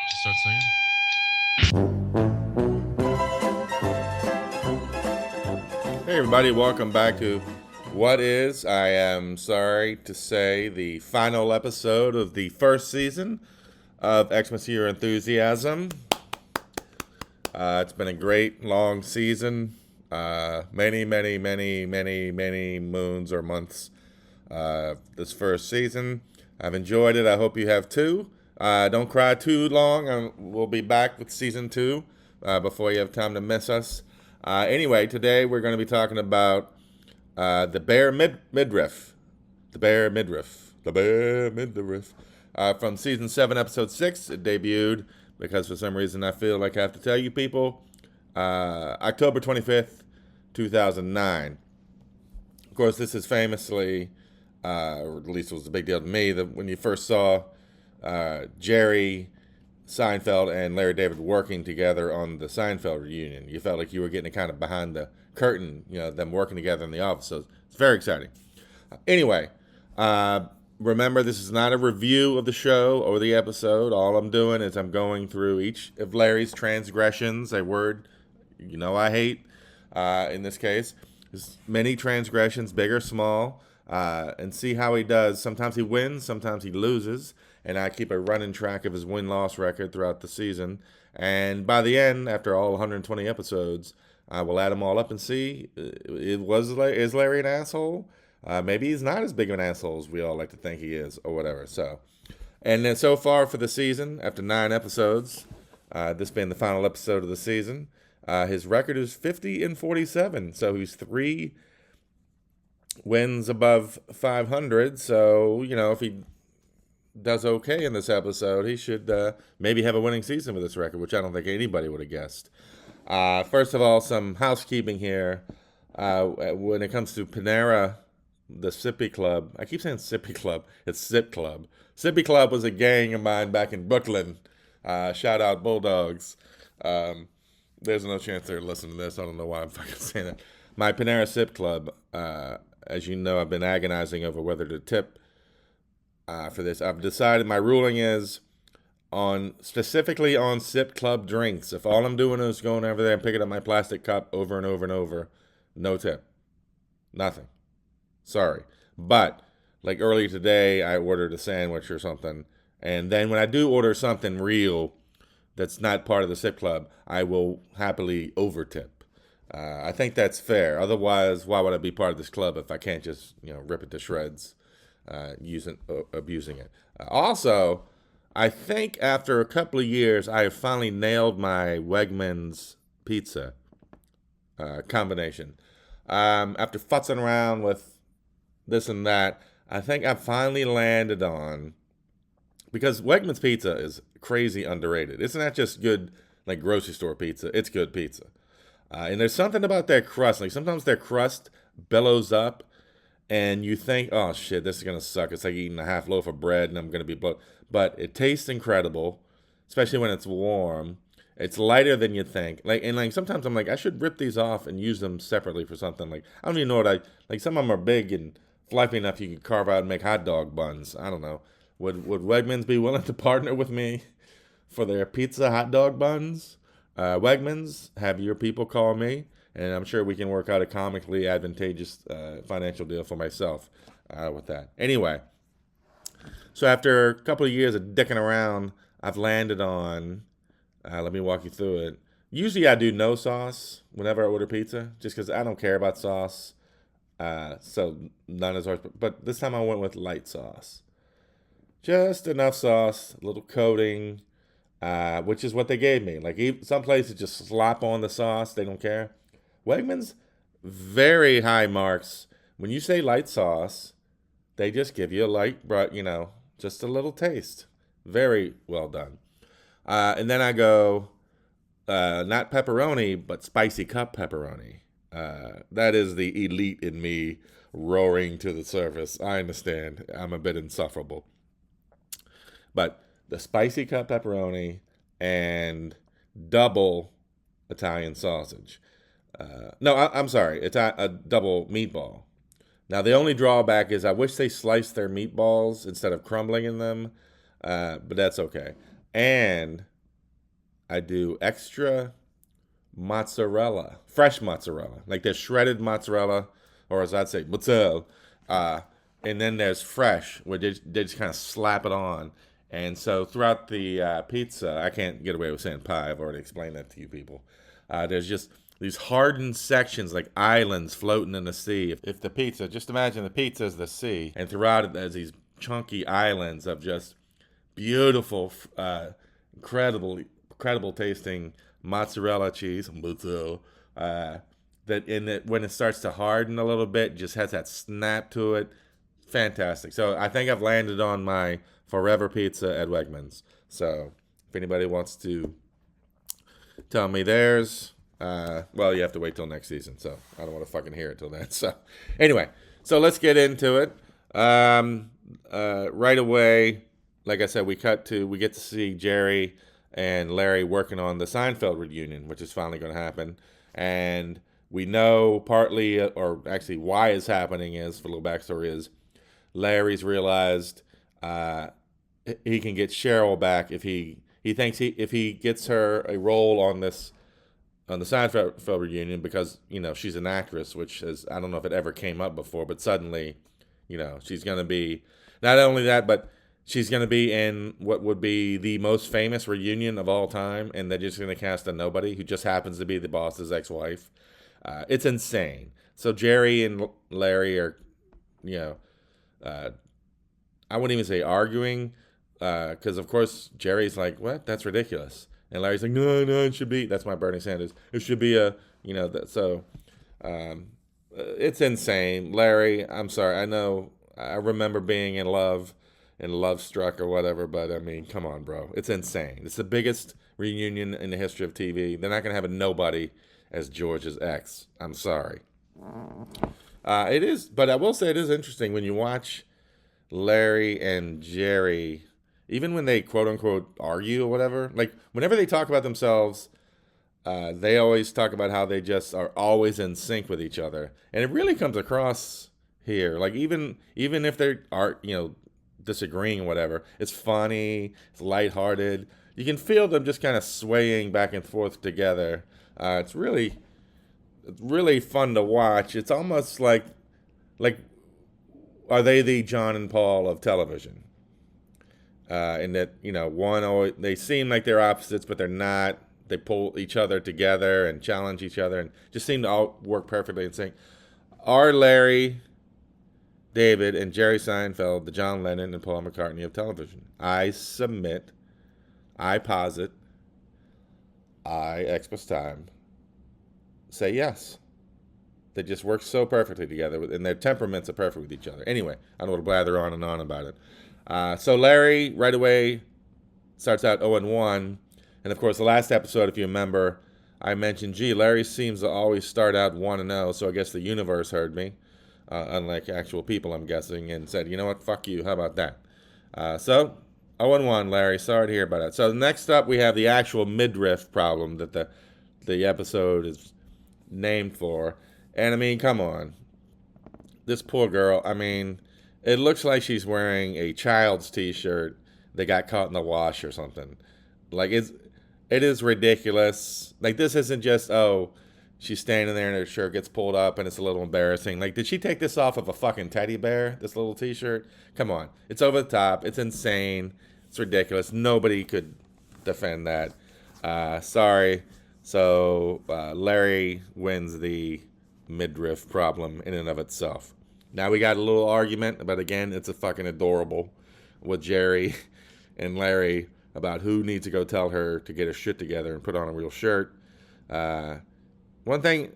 Just start singing. Hey everybody, welcome back to what is, I am sorry to say, the final episode of the first season of Xmas Enthusiasm. It's been a great long season. Many moons or months this first season. I've enjoyed it. I hope you have too. Don't cry too long. We'll be back with season 2 before you have time to miss us. Anyway, today we're going to be talking about the Bare Midriff. The Bare Midriff. The Bare Midriff. From season 7, episode 6. It debuted because for some reason I feel like I have to tell you people. October 25th, 2009. Of course, this is famously, or at least it was a big deal to me, that when you first saw Jerry Seinfeld and Larry David working together on the Seinfeld reunion, you felt like you were getting kind of behind the curtain, them working together in the office. So it's very exciting. Anyway, remember, this is not a review of the show or the episode. All I'm doing is I'm going through each of Larry's transgressions, a word I hate in this case. There's many transgressions, big or small, and see how he does. Sometimes he wins, sometimes he loses, and I keep a running track of his win-loss record throughout the season. And by the end, after all 120 episodes, I will add them all up and see, is Larry an asshole? Maybe he's not as big of an asshole as we all like to think he is, or whatever. So, and then so far for the season, after 9 episodes, this being the final episode of the season, his record is 50-47. So he's 3 wins above 500. So, if he does okay in this episode, he should maybe have a winning season with this record, which I don't think anybody would have guessed. First of all, some housekeeping here. When it comes to Panera, the Sippy Club, I keep saying Sippy Club, it's Sip Club. Sippy Club was a gang of mine back in Brooklyn. Shout out Bulldogs. There's no chance they're listening to this. I don't know why I'm fucking saying that. My Panera Sip Club, as you know, I've been agonizing over whether to tip for this. I've decided my ruling is specifically on Sip Club drinks. If all I'm doing is going over there and picking up my plastic cup over and over and over, no tip. Nothing. Sorry. But, like earlier today, I ordered a sandwich or something. And then when I do order something real that's not part of the Sip Club, I will happily overtip. I think that's fair. Otherwise, why would I be part of this club if I can't just, rip it to shreds, abusing it? Also, I think after a couple of years, I have finally nailed my Wegmans pizza combination. After futzing around with this and that, I think I finally landed on, because Wegmans pizza is crazy underrated. It's not just good, like grocery store pizza. It's good pizza. And there's something about their crust. Like sometimes their crust bellows up and you think, oh shit, this is going to suck. It's like eating a half loaf of bread and I'm going to be bloated. But it tastes incredible, especially when it's warm. It's lighter than you think. Like sometimes I'm like, I should rip these off and use them separately for something. Like, I don't even know like some of them are big and fluffy enough you could carve out and make hot dog buns. I don't know. Would Wegmans be willing to partner with me for their pizza hot dog buns? Wegmans, have your people call me, and I'm sure we can work out a comically advantageous financial deal for myself with that. Anyway, so after a couple of years of dicking around, I've landed on, let me walk you through it. Usually I do no sauce whenever I order pizza, just because I don't care about sauce. So none is ours, but this time I went with light sauce. Just enough sauce, a little coating, which is what they gave me. Like some places just slap on the sauce, they don't care. Wegmans, very high marks. When you say light sauce, they just give you a light, but just a little taste. Very well done. And then I go, not pepperoni, but spicy cup pepperoni. That is the elite in me roaring to the surface. I understand. I'm a bit insufferable. But the spicy cut pepperoni and double Italian sausage. I'm sorry. It's a double meatball. Now, the only drawback is I wish they sliced their meatballs instead of crumbling in them, but that's okay. And I do extra mozzarella, fresh mozzarella. Like there's shredded mozzarella, or as I'd say, mozzarella. Uh, and then there's fresh, where they just kind of slap it on. And so throughout the pizza, I can't get away with saying pie. I've already explained that to you people. There's just these hardened sections like islands floating in the sea. If the pizza, just imagine the pizza is the sea, and throughout it there's these chunky islands of just beautiful, incredible tasting mozzarella cheese, that in it when it starts to harden a little bit, just has that snap to it. Fantastic. So I think I've landed on my forever pizza at Wegmans. So if anybody wants to tell me theirs, well, you have to wait till next season. So I don't want to fucking hear it till then. So anyway, so let's get into it. Right away, like I said, we get to see Jerry and Larry working on the Seinfeld reunion, which is finally going to happen. And we know partly, or actually why it's happening is, for a little backstory, is Larry's realized he can get Cheryl back if he thinks if he gets her a role on the Seinfeld reunion, because she's an actress, which is, I don't know if it ever came up before, but suddenly she's going to be, not only that, but she's going to be in what would be the most famous reunion of all time, and they're just going to cast a nobody who just happens to be the boss's ex-wife. It's insane. So Jerry and Larry are, I wouldn't even say arguing, because of course Jerry's like, what? That's ridiculous. And Larry's like, no, it should be, that's my Bernie Sanders. It should be it's insane. Larry, I'm sorry. I know, I remember being in love and Love Struck or whatever, but I mean, come on, bro. It's insane. It's the biggest reunion in the history of TV. They're not going to have a nobody as George's ex. I'm sorry. It is, but I will say it is interesting when you watch Larry and Jerry, even when they quote unquote argue or whatever, like whenever they talk about themselves, they always talk about how they just are always in sync with each other. And it really comes across here. Like even if they are, disagreeing or whatever, it's funny, it's lighthearted. You can feel them just kind of swaying back and forth together. It's really fun to watch. It's almost like are they the John and Paul of television? In that, one always, they seem like they're opposites, but they're not. They pull each other together and challenge each other and just seem to all work perfectly in sync. Are Larry David and Jerry Seinfeld the John Lennon and Paul McCartney of television? I submit, I posit, Xmastime, say yes. They just work so perfectly together, and their temperaments are perfect with each other. Anyway, I don't want to blather on and on about it. So Larry, right away, starts out 0-1. And of course, the last episode, if you remember, I mentioned, Larry seems to always start out 1-0, so I guess the universe heard me. Unlike actual people, I'm guessing, and said, you know what, fuck you, how about that? So, 0-1, Larry, sorry to hear about that. So next up, we have the actual midriff problem that the episode is named for. And I mean, come on. This poor girl, I mean, it looks like she's wearing a child's t-shirt that got caught in the wash or something. Like, it is ridiculous. Like, this isn't just, she's standing there and her shirt gets pulled up and it's a little embarrassing. Like, did she take this off of a fucking teddy bear, this little t-shirt? Come on. It's over the top. It's insane. It's ridiculous. Nobody could defend that. Sorry. So, Larry wins the midriff problem in and of itself. Now we got a little argument, but again, it's a fucking adorable with Jerry and Larry about who needs to go tell her to get her shit together and put on a real shirt. One thing,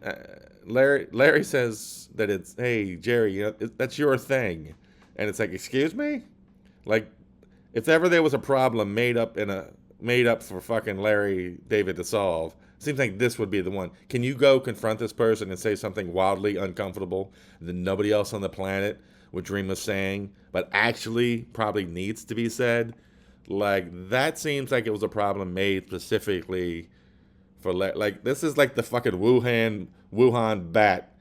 Larry says that it's, hey, Jerry, that's your thing. And it's like, excuse me? Like, if ever there was a problem made up for fucking Larry David to solve, seems like this would be the one. Can you go confront this person and say something wildly uncomfortable that nobody else on the planet would dream of saying, but actually probably needs to be said? Like, that seems like it was a problem made specifically for like, this is like the fucking Wuhan bat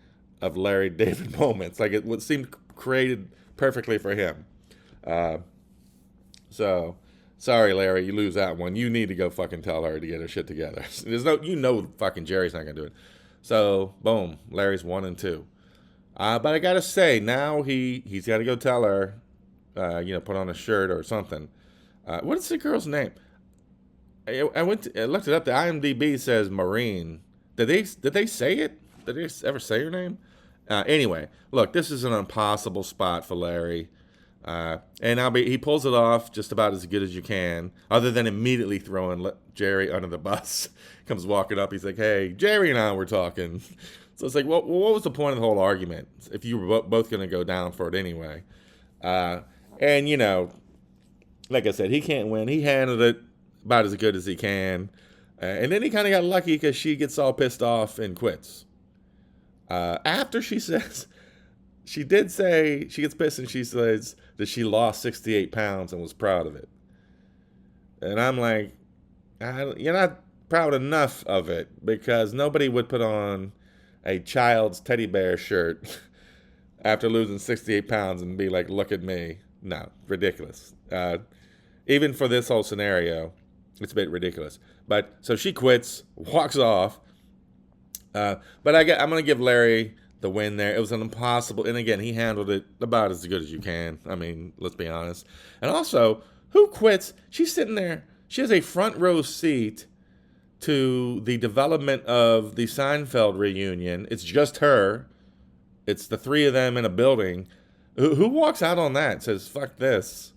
of Larry David moments. Like, it would seem created perfectly for him. So Sorry, Larry, you lose that one. You need to go fucking tell her to get her shit together. There's no, fucking Jerry's not gonna do it. So, boom, Larry's 1-2. But I gotta say, now he's got to go tell her, put on a shirt or something. What is the girl's name? I looked it up. The IMDb says Maureen. Did they say it? Did they ever say her name? Anyway, look, this is an impossible spot for Larry. And he pulls it off just about as good as you can, other than immediately throwing Jerry under the bus. Comes walking up, he's like, "Hey, Jerry and I were talking." So it's like, well, what was the point of the whole argument if you were both going to go down for it anyway? And like I said, he can't win. He handled it about as good as he can, and then he kind of got lucky because she gets all pissed off and quits. After she says. She did say, she gets pissed and she says that she lost 68 pounds and was proud of it. And I'm like, you're not proud enough of it, because nobody would put on a child's teddy bear shirt after losing 68 pounds and be like, look at me. No, ridiculous. Even for this whole scenario, it's a bit ridiculous. But so she quits, walks off. But I'm going to give Larry the win there. It was an impossible, and again, he handled it about as good as you can. I mean, let's be honest. And also, who quits? She's sitting there. She has a front row seat to the development of the Seinfeld reunion. It's just her. It's the three of them in a building. Who walks out on that and says, fuck this?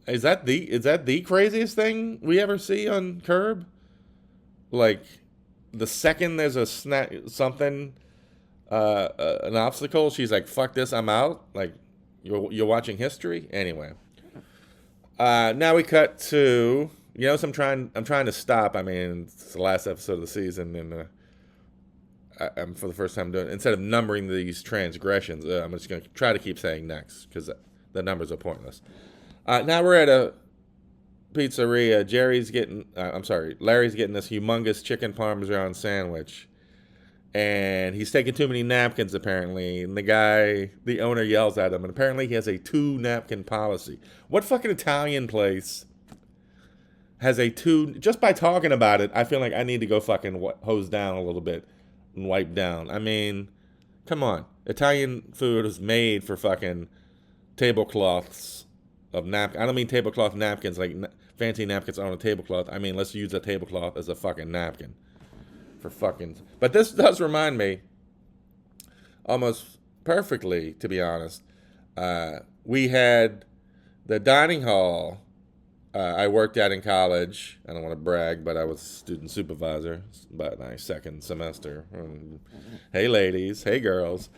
Is that the craziest thing we ever see on Curb? Like, the second there's a something, an obstacle, she's like, fuck this, I'm out. Like, you're watching history? Anyway. Now we cut to, so I'm trying to stop. I mean, it's the last episode of the season, and I'm for the first time doing it. Instead of numbering these transgressions, I'm just going to try to keep saying next, because the numbers are pointless. Now we're at a pizzeria. Larry's getting this humongous chicken parmesan sandwich. And he's taking too many napkins, apparently. And the owner yells at him. And apparently he has a 2-napkin policy. What fucking Italian place has a 2... Just by talking about it, I feel like I need to go fucking hose down a little bit and wipe down. I mean, come on. Italian food is made for fucking tablecloths of napkins. I don't mean tablecloth napkins like fancy napkins on a tablecloth. I mean, let's use a tablecloth as a fucking napkin. But this does remind me almost perfectly, to be honest. We had the dining hall I worked at in college. I don't want to brag, but I was student supervisor about my second semester. Hey ladies, hey girls.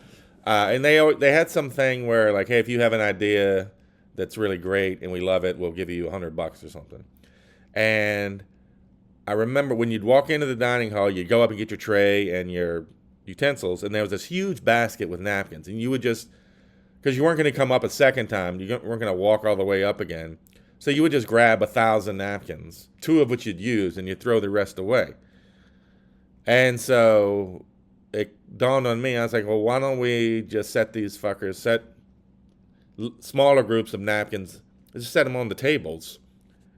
And they had something where, like, hey, if you have an idea that's really great and we love it, we'll give you $100 or something. And I remember when you'd walk into the dining hall, you'd go up and get your tray and your utensils, and there was this huge basket with napkins. And you would just, because you weren't going to come up a second time, you weren't going to walk all the way up again. So you would just grab 1,000 napkins, 2 of which you'd use, and you'd throw the rest away. And so it dawned on me, I was like, well, why don't we just set smaller groups of napkins, just set them on the tables,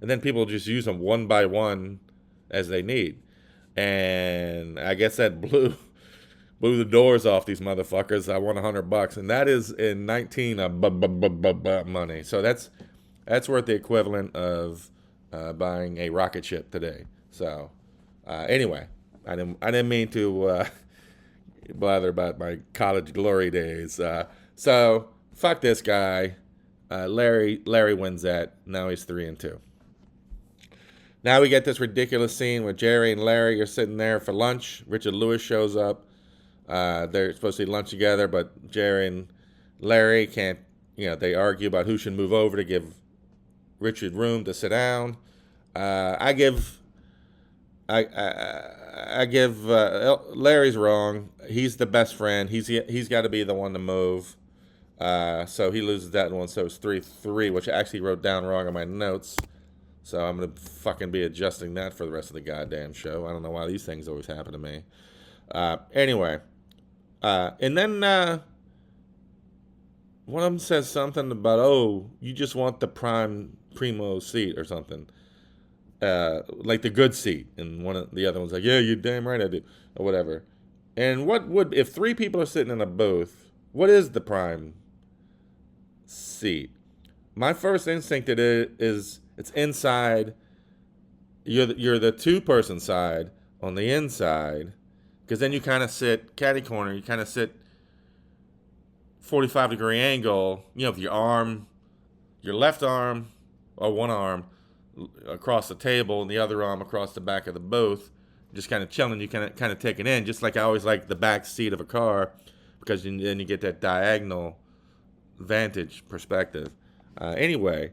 and then people just use them one by one as they need. And I guess that blew the doors off these motherfuckers. I won $100, and that is in 19 money. So that's worth the equivalent of buying a rocket ship today. So anyway, I didn't mean to blather about my college glory days. So fuck this guy. Larry wins that. Now he's 3-2. Now we get this ridiculous scene where Jerry and Larry are sitting there for lunch. Richard Lewis shows up. They're supposed to eat lunch together, but Jerry and Larry can't, they argue about who should move over to give Richard room to sit down. I give Larry's wrong. He's the best friend. He's got to be the one to move. So he loses that one. So it's 3-3, which I actually wrote down wrong on my notes. So I'm going to fucking be adjusting that for the rest of the goddamn show. I don't know why these things always happen to me. Anyway. And then one of them says something about, you just want the prime primo seat or something. Like the good seat. And one of the other one's like, yeah, you're damn right I do. Or whatever. And what would, if three people are sitting in a booth, what is the prime seat? My first instinct is it's inside. You're the two-person side on the inside, because then you kind of sit catty corner. You kind of sit 45-degree angle. With your left arm or one arm across the table and the other arm across the back of the booth, just kind of chilling. You kind of take it in, just like I always like the back seat of a car, because then you get that diagonal vantage perspective. Anyway,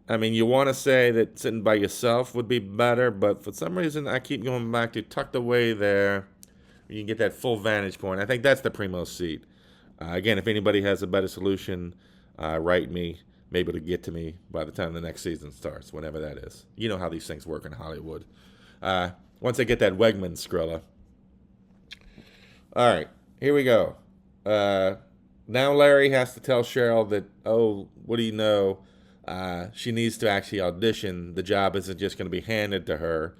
I mean, you want to say that sitting by yourself would be better, but for some reason I keep going back to tucked away there. You can get that full vantage point. I think that's the primo seat. Again, if anybody has a better solution, write me. Maybe it'll get to me by the time the next season starts, whenever that is. You know how these things work in Hollywood. Once I get that Wegman Skrilla. All right, here we go. Now Larry has to tell Cheryl that, oh, what do you know? She needs to actually audition. The job isn't just going to be handed to her.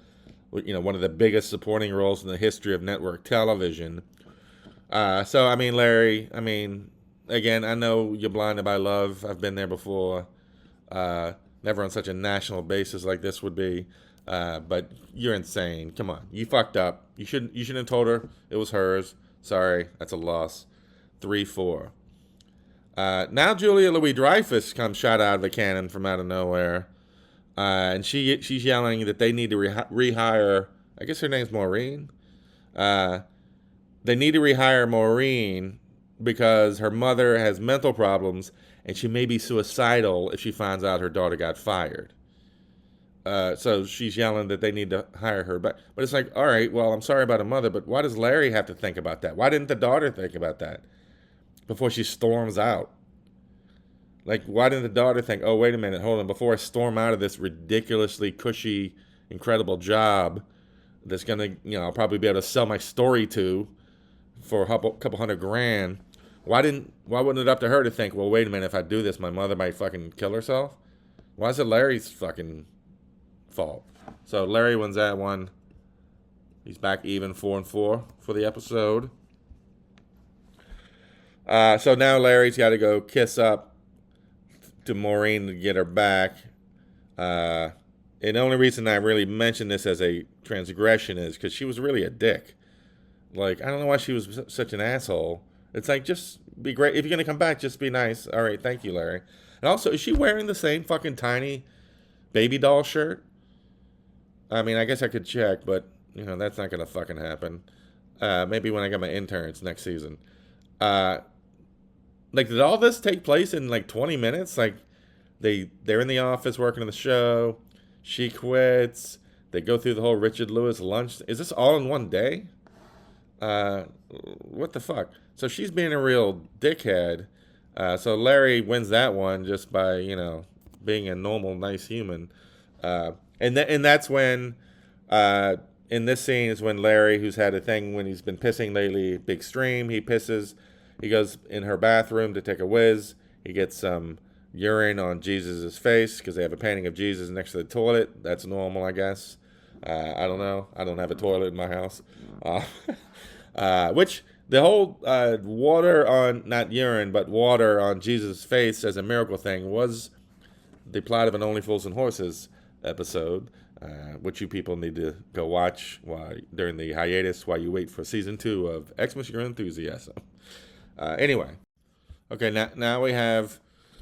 One of the biggest supporting roles in the history of network television. So, I mean, Larry, again, I know you're blinded by love. I've been there before. Never on such a national basis like this would be. But you're insane. Come on. You fucked up. You shouldn't have told her it was hers. Sorry. That's a loss. 3-4. Now Julia Louis-Dreyfus comes shot out of a cannon from out of nowhere. And she's yelling that they need to rehire, I guess her name's Maureen. They need to rehire Maureen because her mother has mental problems and she may be suicidal if she finds out her daughter got fired. So she's yelling that they need to hire her. But it's like, all right, well, I'm sorry about her mother, but why does Larry have to think about that? Why didn't the daughter think about that before she storms out? Like, why didn't the daughter think, oh, wait a minute, hold on, before I storm out of this ridiculously cushy, incredible job that's going to, I'll probably be able to sell my story to for a couple $100,000. Why wasn't it up to her to think, well, wait a minute, if I do this, my mother might fucking kill herself? Why is it Larry's fucking fault? So Larry wins that one. He's back even 4-4 for the episode. So now Larry's got to go kiss up to Maureen to get her back. And the only reason I really mention this as a transgression is because she was really a dick. Like, I don't know why she was such an asshole. It's like, just be great. If you're going to come back, just be nice. All right, thank you, Larry. And also, is she wearing the same fucking tiny baby doll shirt? I mean, I guess I could check, but, that's not going to fucking happen. Maybe when I get my interns next season. Like, did all this take place in, 20 minutes? Like, they're in the office working on the show. She quits. They go through the whole Richard Lewis lunch. Is this all in one day? What the fuck? So she's being a real dickhead. So Larry wins that one just by, being a normal, nice human. And that's when, in this scene is when Larry, who's had a thing when he's been pissing lately, big stream, he pisses. He goes in her bathroom to take a whiz. He gets some urine on Jesus' face because they have a painting of Jesus next to the toilet. That's normal, I guess. I don't know. I don't have a toilet in my house. Which the whole water on, not urine, but water on Jesus' face as a miracle thing was the plot of an Only Fools and Horses episode, which you people need to go watch during the hiatus while you wait for season 2 of Xmas Your Enthusiasm. Anyway, okay, now we have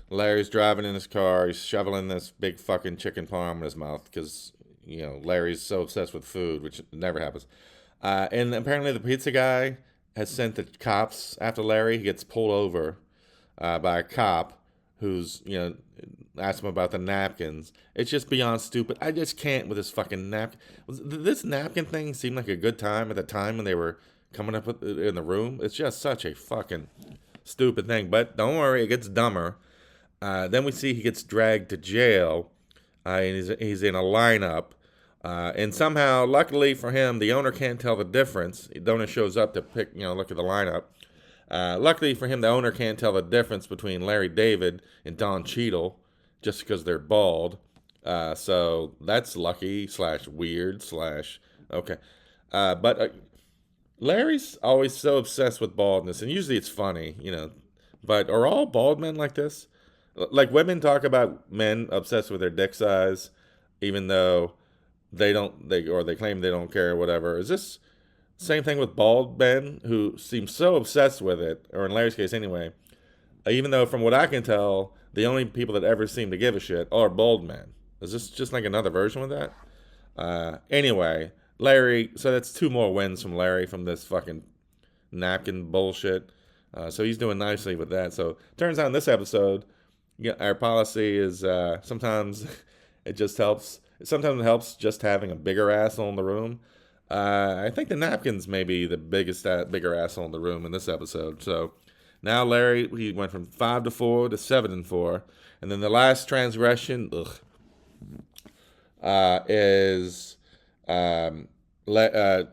Larry's driving in his car. He's shoveling this big fucking chicken parm in his mouth because, Larry's so obsessed with food, which never happens. And apparently the pizza guy has sent the cops after Larry. He gets pulled over by a cop who's, asked him about the napkins. It's just beyond stupid. I just can't with this fucking napkin. This napkin thing seemed like a good time at the time when they were coming up in the room. It's just such a fucking stupid thing. But don't worry, it gets dumber. Then we see he gets dragged to jail, and he's in a lineup. And somehow, luckily for him, the owner can't tell the difference. The owner shows up to look at the lineup. Luckily for him, the owner can't tell the difference between Larry David and Don Cheadle. just because they're bald. So that's lucky / weird / okay. But Larry's always so obsessed with baldness, and usually it's funny, But are all bald men like this? Like women talk about men obsessed with their dick size, even though they claim they don't care or whatever. Is this same thing with bald men who seem so obsessed with it, or in Larry's case anyway? Even though from what I can tell, the only people that ever seem to give a shit are bald men. Is this just like another version of that? Anyway, Larry. So that's 2 more wins from Larry from this fucking napkin bullshit. So he's doing nicely with that. So turns out in this episode, our policy is sometimes it just helps. Sometimes it helps just having a bigger asshole in the room. I think the napkins may be the bigger asshole in the room in this episode. So now Larry, he went from 5-4 to 7-4, and then the last transgression is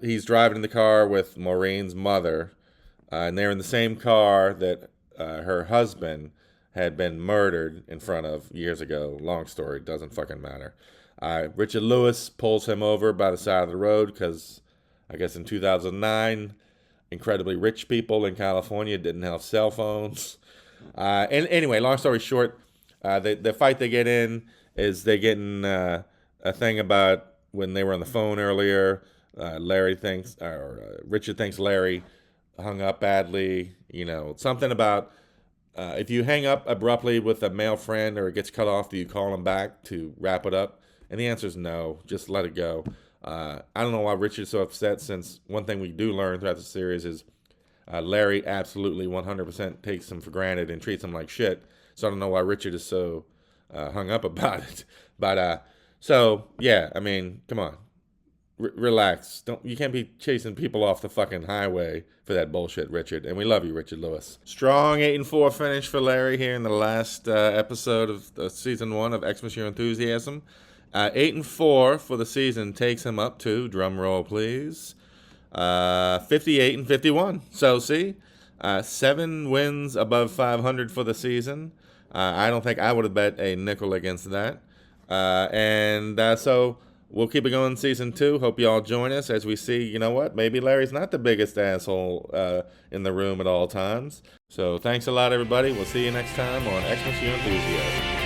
he's driving in the car with Maureen's mother, and they're in the same car that her husband had been murdered in front of years ago. Long story, doesn't fucking matter. Richard Lewis pulls him over by the side of the road because I guess in 2009, incredibly rich people in California didn't have cell phones. And anyway, long story short, the fight they get in is they get in a thing about when they were on the phone earlier. Richard thinks Larry hung up badly. Something about if you hang up abruptly with a male friend or it gets cut off, do you call him back to wrap it up? And the answer is no. Just let it go. I don't know why Richard's so upset, since one thing we do learn throughout the series is Larry absolutely 100% takes him for granted and treats him like shit. So I don't know why Richard is so hung up about it. But so yeah, I mean, come on, relax. You can't be chasing people off the fucking highway for that bullshit, Richard. And we love you, Richard Lewis. Strong 8-4 finish for Larry here in the last episode of season 1 of Xmas Your Enthusiasm. 8-4 for the season takes him up to, drum roll please, 58-51. So see, 7 wins above 500 for the season. I don't think I would have bet a nickel against that. So we'll keep it going in season 2. Hope you all join us as we see, you know what, maybe Larry's not the biggest asshole in the room at all times. So thanks a lot, everybody. We'll see you next time on Xmas Your Enthusiasm.